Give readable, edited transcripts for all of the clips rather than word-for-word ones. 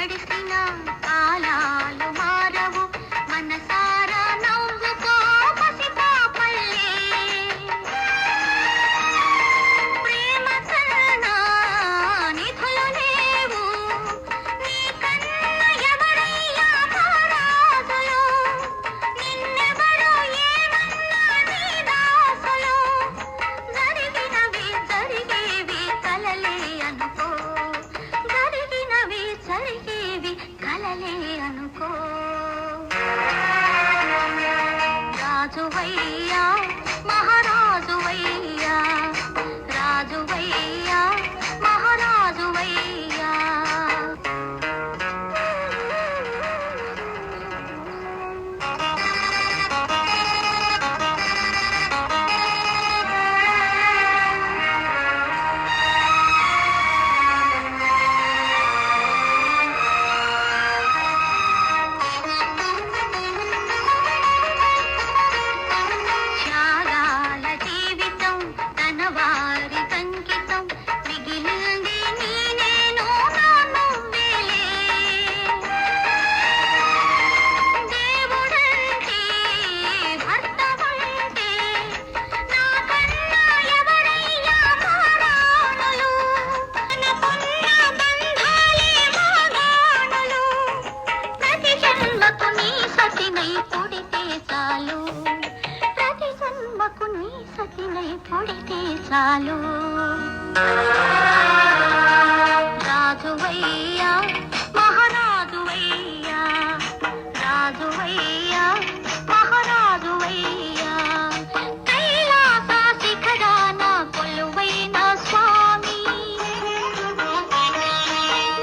గడిచిన కాలాలు మారవు మనసారా నవ్వుకో పసిపాపల్లే ప్రేమ కన్నా నిధులు లేవు నీకన్న ఎవరయ్యా మహారాజులు నిన్నెవరు ఏమన్నా నీ దాసులు జరిగినవి జరిగేవి కలలే అనుకో జరిగేవి కలలే అనుకో రాజువయ్యా మహారాజువయ్యా రాజువయ్యా మహారాజువయ్యా త్యాగాల జీవితం తన వారి సంకితం మిగిలింది నీ నేను నా నువ్వేలే దేవుడంటే భర్త ఉంటే నాకన్నా ఎవరయ్యా మహారాణులు మనకున్న బంధాలే మహాగాణులు ప్రతి జన్మకు నీ సతినై పుడితే చాలు ప్రతి జన్మకు నీ సతినై పుడితే చాలు రాజువయ్యా మహారాజువయ్యా రాజువయ్యా మహారాజువయ్యా కైలాస శిఖరాన కొలువైన స్వామి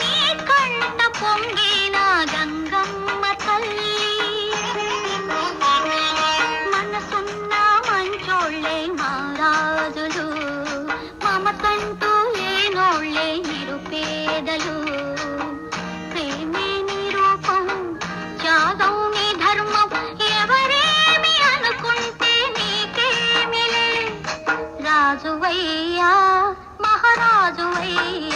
నీ కంట పొంగిన గంగమ్మ తల్లి మనసున్న మంచోళ్ళే మహారాజులు మమకంటూ లేనోళ్ళే నిరుపేదలు ప్రేమే నీ రూపం త్యాగం నీ ధర్మం ఎవరేమి అనుకుంటే నీకేమిలే రాజువయ్యా మహారాజువయ్యా